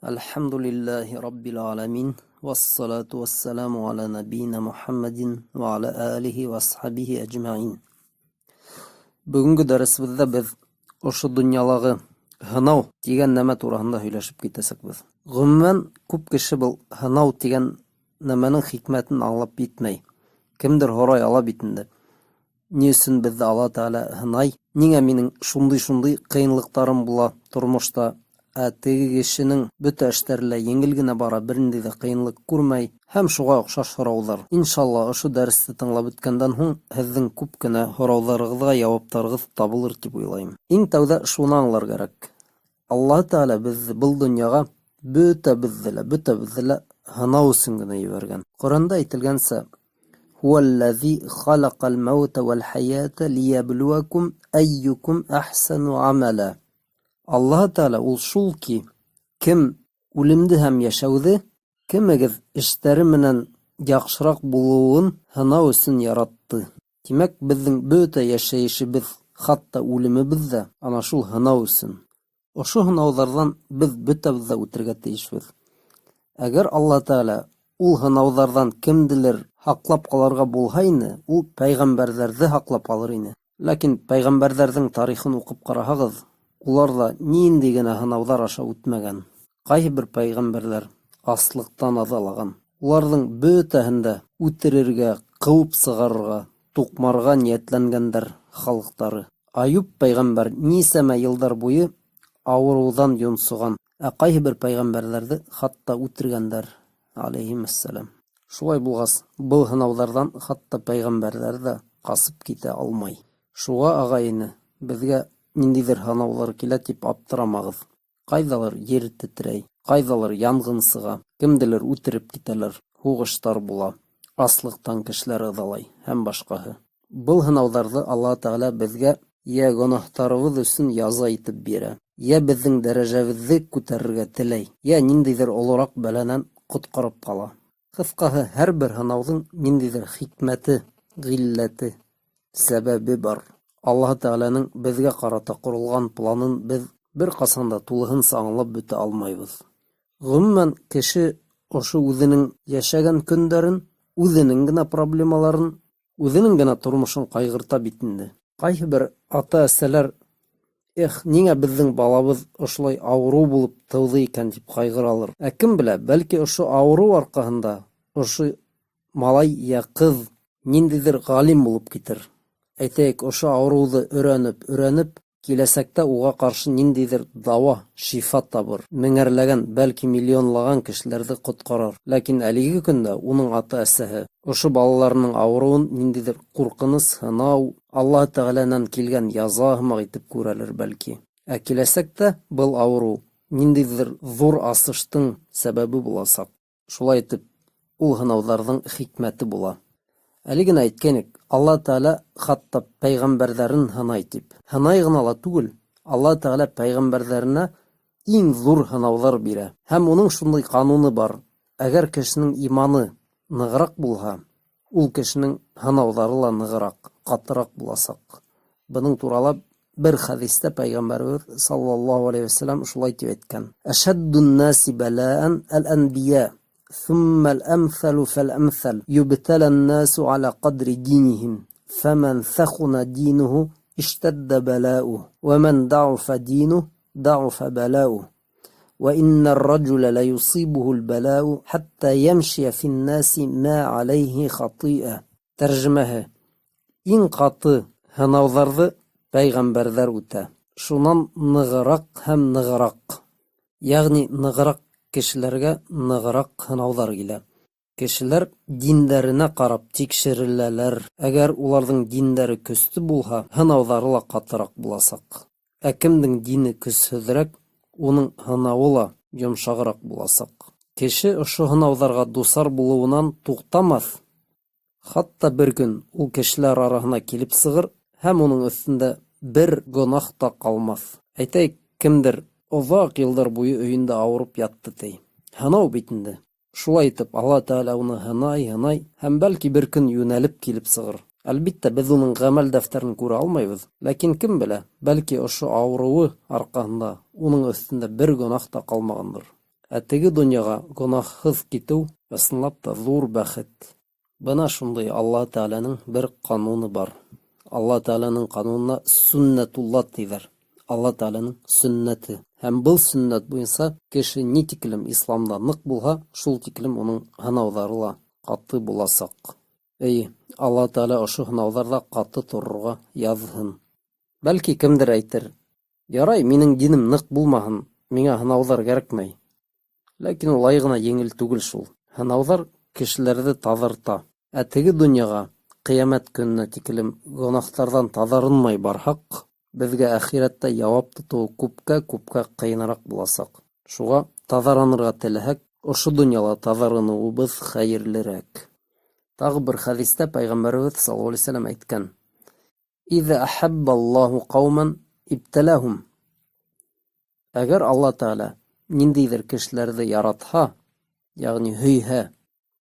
الحمد لله رب العالمين والصلاة والسلام على نبينا محمد وعلى آله وصحبه أجمعين. Бүгінгі дәрісімізде біз ошы дүниялағы һынау деген нәмә турасында һөйләшеп китәсәкбез. Гомумән күп кеше был һынау деген нәмәнең хикмәтен аңлап битмәй. Кемдер һорай ала бит инде. Ни өчен безне Алла Таала һынай? Нигә минең шундый кыенлыктарым була тормышта? Теге кешенең бөтә эшләре еңел генә бара, бернинди дә кыенлык күрмәй, һәм шуга охшаш һораулар. Иншалла, ошо дәресте тыңлап үткәндән һуң һезнең күп кенә һорауларыгызга җавапларыгыз табылыр дип уйлыйм. Иң тәүдә шуны аңлар кирәк. Алла Таала безне бу дөньяга бөтә безне һынау өчен генә җибәргән. Коранда әйтелгәнчә: "Хуаллази халакал маута вал хаята лияблуакум айюкум ахсану амала". Алла Таала ул шул ки, кем үлемде һәм яшәүде, кемегез эшләре менән яхшырак булуын һынау өчен яратты. Димәк, безнең бөтә яшәешебез, хатта үлемебез дә ана шул һынау өчен. Ошо һынаулардан без бөтәбез дә үтәргә тиешбез. Әгәр Алла Таала ул һынаулардан кемдилер һаклап калырга булһа иде, ул пәйгамбәрләрне һаклап алыр иде. Ләкин пәйгамбәрләрнең тарихын укып карасагыз, улар да нинди генә һынаудар аша үтмәгән. Кайбер пәйгамбәрләр аслыктан азалаган. Уларның бөтәһендә үтерергә, кыуып сыгарырга, тукмарга ниятләнгәндер халыктары. Аюб пәйгамбәр нисәмә еллар буе авырудан йонсыган, кайбер пәйгамбәрләрне хатта үтергәндер, алейһиссалам. Шулай булгас, бу һынаудардан хатта пәйгамбәрләр дә касып китә алмай. Шуга агайны, безгә ниндидер һынаулар килә дип аптырамагыз. Кайдалыр җир тетрәй, кайдалыр янгын сыга, кемдилер үтереп китәләр, хугыштар була, аслыктан кешеләр ыҙалай һәм башкаһы. Был һынаударны Алла Таала безгә я гөнаһтарыбыз өчен яза итеп бирә, я безнең дәрәҗәбезне күтәрергә теләй, я ниндидер олорак бәләнән коткарып кала. Кыскаһы, һәрбер һынауның ниндидер хикмәте, гилләте, сәбәбе бар. Алла Тааланың безгә карата курылган планын без бер касан да тулыһынча аңлап бөтә алмайбыз. Гомумән, кеше ошо үзенең яшәгән көндәрен, үзенең генә проблемаларын, үзенең генә тормышын кайгырта бит инде. Кайбер ата-әсәләр: нигә безнең балабыз ошолай авыру булып тыуды икән дип кайгыралар. Кем белә, бәлки ошо авыру аркаһында ошо малай я кыз ниндидер галим булып китер. Әйтәйек, ошо авыруды өйрәнеп, киләсәктә уга каршы ниндидер дава, шифа табыр. Меңәрләгән, бәлки миллионлаган кешеләрне коткарыр. Ләкин әлеге көндә уның ата-әсәһе ошо балаларының авыруын ниндидер куркыныс, һынау, Алла Тәгаләнән килгән яза һымак итеп күрәлер бәлки. Киләсәктә был авыру ниндидер зур асыштың сәбәбе буласак. Шулай итеп, ул һынаударның хикмәте була. Әле генә әйткәнек, Алла Таала хатта пәйгамбәрләрен һынай дип. Һынай гына ла түгел, Алла Таала пәйгамбәрләренә иң зур һынаулар бирә. Һәм уның шундый кануны бар: әгәр кешенең иманы ныграк булһа, ул кешенең һынаулары ла ныграк, катырак буласак. Буның турала бер хәдистә пәйгамбәрбез саллаллаһу алейхи ва саллям шулай дип әйткән: "Ашаддун наси балаан ал-анбия, ثم الأمثل فالأمثل يبتلى الناس على قدر دينهم فمن ثخن دينه اشتد بلاؤه ومن ضعف دينه ضعف بلاؤه وإن الرجل ليصيبه البلاء حتى يمشي في الناس ما عليه خطيئة". Тәрҗемәһе: иң каты һынауҙарҙы пәйғәмбәрҙәр үтә, шунан нығыраҡ һәм нығыраҡ, йәғни нығыраҡ кешеләргә ныгырак һынауҙар килә. Кешеләр диндәренә ҡарап тикшереләләр. Әгәр уларҙың диндәре көслө булһа, һынауҙары ла ҡатыраҡ буласаҡ. Кемдең дине көсһөҙөрәк, уның һынауы ла йомшағыраҡ буласаҡ. Кеше ошо һынауҙарға дусар булыуынан туҡтамаҫ. Хатта бер көн ул кешеләр араһына килеп сығыр һәм уның өҫтөндә бер гонаһ та ҡалмаҫ. Әйтәйек, кемдер оҙаҡ йылдар буйы өйөндә ауырып ятты ти. Һынау бит инде. Шулай итеп, Алла Таала уны һынай, һәм бәлки бер көн йүнәлеп килеп сығыр. Әлбиттә, без уның ғәмәл дәфтәрен күрә алмайбыҙ. Ләкин кем белә, бәлки ошо ауырыуы арҡаһында уның өҫтөндә бер гонаһ та ҡалмағандыр. Теге дөньяга гөнаһһыҙ китеү ысынлап та ҙур бәхет. Бына шундай Алла Тәғәләнең бер ҡануны бар. Алла Тәғәләнең ҡанунына сүннәтулла тиҙәр. Алла Тәғәләнең сүннәте. Һәм был сүннәт буйынса кеше ни тиклем исламда ныҡ булһа, шул тиклем уның һынауҙары ла ҡаты буласаҡ. Алла Тәғәлә ошо һынауҙарҙа ҡаты торорға яҙһын. Бәлки кемдер әйтер: ярай, минең динем ныҡ булмаһын, миңә һынауҙар кәрәкмәй. Ләкин улай ғына еңел түгел шул. Һынауҙар кешеләрҙе таҙарта. Теге донъяға ҡиәмәт көнөнә тиклем гонаһтарҙан таҙарынмай барһаҡ, беҙгә әхирәттә яуап тотоуы күпкә ҡыйыныраҡ буласаҡ. Шуға таҙаранырға теләһәк, ошо донъяла таҙарыныуыбыҙ хәйерлерәк. Тағы бер хәҙистә Пәйғәмбәребеҙ саллаллаху алейһи ва сәлләм әйткән: «Иҙа әхәббә Аллаһу ҡауман ибтәләһум». Әгәр Алла Тәғәлә ниндәйҙер кешеләрҙе яратһа, йәғни һөйһә,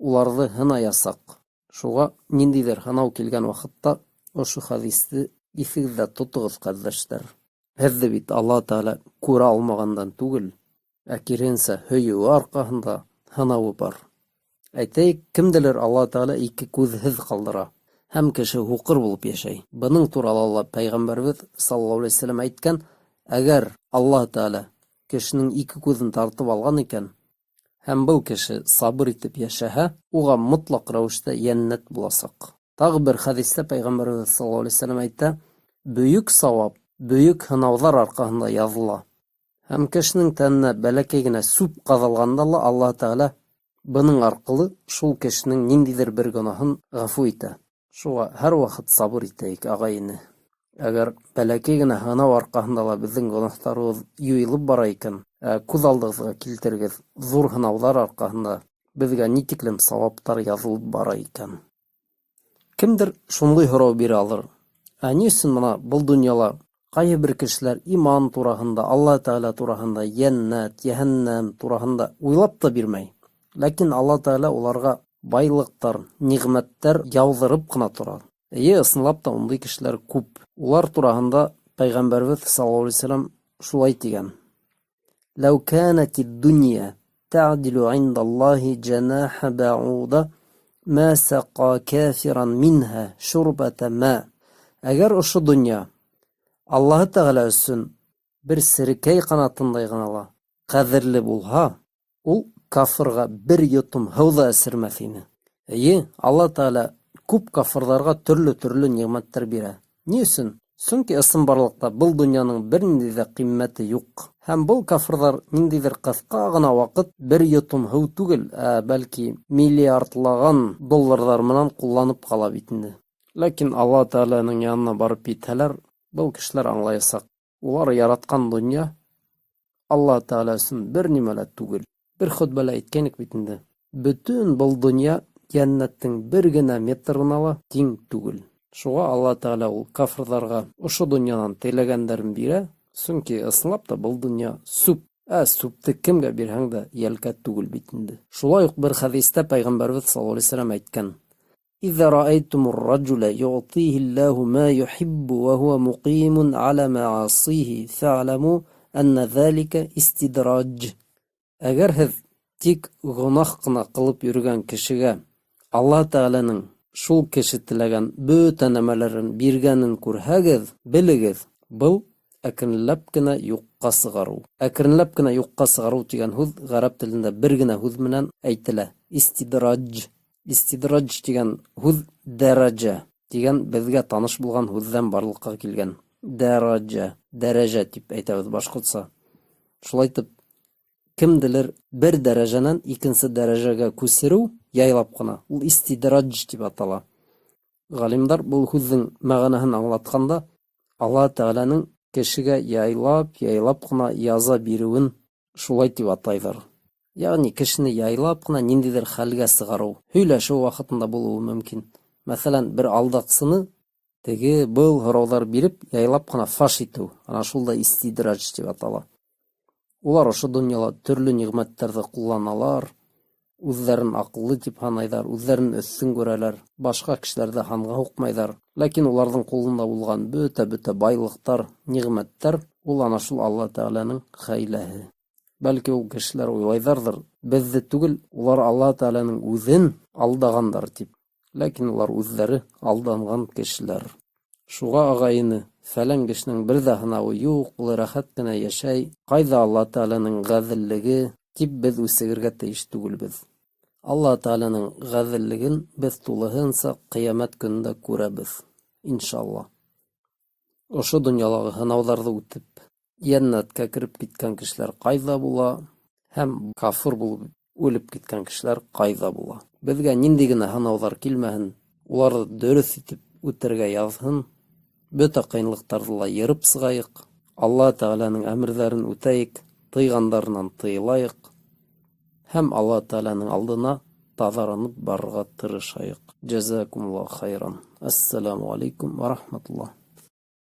уларҙы һынаясаҡ. Шуға ниндәйҙер һынау килгән ваҡытта ошо хәҙисте иҫегеҙҙә тотоғоҙ, ҡәрҙәштәр. Һеҙҙе бит Алла Тәғәлә күрә алмағандан түгел, киреһенсә һөйөүе арҡаһында һынауы бар. Әйтәйек, кемделер Алла Тәғәлә ике күҙһеҙ ҡалдыра һәм кеше һуҡыр булып йәшәй. Бының турала ла Пәйғәмбәребеҙ саллаллаху алейһи ва сәлләм әйткән: әгәр Алла Тәғәлә кешенең ике күҙен тартып алған икән, һәм был кеше сабыр итеп йәшәһә, уға мотлаҡ рәүештә йәннәт буласаҡ. Тағы бер хәҙистә Пәйғәмбәребеҙ саллаллаху алейһи ва сәлләм әйтә: бөйөк сауап бөйөк һынауҙар арҡаһында яҙыла. Һәм кешенең тәненә бәләкәй генә сүп ҡаҙалғанда ла Алла Тәғәлә бының арҡылы шул кешенең ниндәйҙер бер гонаһын ғәфү итә. Шуға һәр ваҡыт сабыр итәйек, ағайыны. Әгәр бәләкәй генә һынау арҡаһында ла беҙҙең гонаһтарыбыҙ юйылып бара икән, күҙ алдығыҙға килтерегеҙ, ҙур һынауҙар арҡаһында беҙгә ни тиклем сауаптар яҙылып бара икән. Кемдер шундай һорау бирә алыр: ни өсөн бына был донъяла ҡайһы бер кешеләр иман тураһында, Алла Тәғәлә тураһында, йәннәт, йәһәннәм тураһында уйлап та бирмәй, ләкин Алла Тәғәлә уларға байлыҡтар, ниғмәттәр яуҙырып ҡына тора. Ысынлап та ундай кешеләр күп. Улар тураһында Пәйғәмбәребеҙ саллаллаху алейһи ва сәлләм шулай тигән: «Ләү кәнәти дунья тәғдилу инда Аллаһи җанаха бәғуда ма сақа кафиран минһа шурбата ма». Әгәр ошо донъя Аллаһы Тәғәлә өсөн бер серекәй ҡанатындай ғына ла ҡәҙерле булһа, ул кафырға бер йотом һыу ҙа эсермәҫ ине. Алла Тәғәлә күп кафырҙарға төрлө ниғмәттәр бирә. Ни өсөн? Сөнки ысынбарлыҡта был донъяның бер ниндәй ҙә ҡиммәте юҡ. Һәм был кафырҙар ниндәйҙер ҡыҫҡа ғына ваҡыт бер йотом һыу түгел, бәлки миллиардлаған долларҙар менән ҡулланып ҡала бит инде. Ләкин Алла Тәғәләнең янына барып етһәләр, был кешеләр аңлаясаҡ: улар яратҡан донъя Алла Тәғәлә өсөн бер нимә лә түгел. Бер хотбәлә әйткәйнек бит инде: бөтөн был донъя йәннәттең бер генә метрына ла тиң түгел. Шуға Алла Тәғәлә ул кафырҙарға ошо донъянан теләгәндәрен бирә, сөнки ысынлап та был донъя сүп. Сүпте кемгә бирһәң дә йәлкә түгел бит инде. Шулай уҡ бер хәҙистә Пәйғәмбәребеҙ саллаллаху алейһи ва сәлләм әйткән: «Иҙа раәйтумур раджула юътиһи Аллаһу ма юхиббу ва һуа муҡимун ала маъасиһи фаъламу анна ҙалика истидраджь». Әгәр һеҙ тик гонаһ ҡына ҡылып йөрөгән кешегә Алла Тәғәләнең шул кеше теләгән бөтә нәмәләрен биргәнен күрһәгеҙ, белегеҙ, был әкренләп кенә юҡҡа сығарыу. Әкренләп кенә юҡҡа сығарыу тигән һүҙ ғәрәп телендә бер генә һүҙ менән әйтелә: истидрадж. Истидрадж тигән һүҙ дәрәжә тигән беҙгә таныш булған һүҙҙән барлыҡҡа килгән. Дәрәжә тип әйтәбеҙ башҡортса. Шулай итеп, кемделер бер дәрәжәнән икенсе дәрәжәгә күсереү яйлап ҡына, ул истидрадж тип атала. Ғалимдар был һүҙҙең мәғәнәһен аңлатҡанда, Алла Тәғәләнең кешегә яйлап ҡына яза биреүен шулай тип атайҙар. Яғни кешене яйлап ҡына ниндәйҙер хәлгә сығарыу, һөйләшеү ваҡытында булыуы мөмкин. Мәҫәлән, бер алдаҡсыны теге был һорауҙар биреп, яйлап ҡына фаш итеү, ана шул да истидрадж тип атала. Улар ошо донъяла төрлө ниғмәттәрҙе ҡулланалар, үҙҙәрен аҡыллы тип һанайҙар, үҙҙәрен өҫтөн күрәләр, башҡа кешеләрҙе һанға һуҡмайҙар. Ләкин уларҙың ҡулында булған бөтә байлыҡтар, ниғмәттәр, ул ана шул Алла Тәғәләнең хәйләһе. Бәлки ул кешеләр уйлайҙарҙыр, беҙҙе түгел, улар Алла Тәғәләнең үҙен алдағандар тип. Ләкин улар үҙҙәре алданған кешеләр. Шуға, ағайыны, фәлән кешенең бер ҙә һынауы юҡ, ул рәхәт кенә йәшәй, ҡайҙа Алла Тәғәләнең ғәҙеллеге, тип беҙ үсегергә тейеш түгелбеҙ. Алла Тәғәләнең ғәҙеллеген беҙ тулыһынса ҡиәмәт көнөндә күрәбеҙ, иншалла. Ошо донъялағы һынауҙарҙы үтеп, йәннәткә кереп киткән кешеләр ҡайҙа була, һәм кафыр булып үлеп киткән кешеләр ҡайҙа була. Беҙгә ниндәй генә һынауҙар килмәһен, уларҙы дөрөҫ итеп үтергә яҙһын, бөтә ҡыйынлыҡтарҙы ла йырып сығайыҡ, Алла Тәғәләнең әмерҙәрен үтәйек, тыйғандарынан тыйылайыҡ, һәм Алла Тәғәләнең алдына таҙаранып барырға тырышайыҡ. Джазакумуллаху хайран. Ассаламу алейкум ва рахматуллах.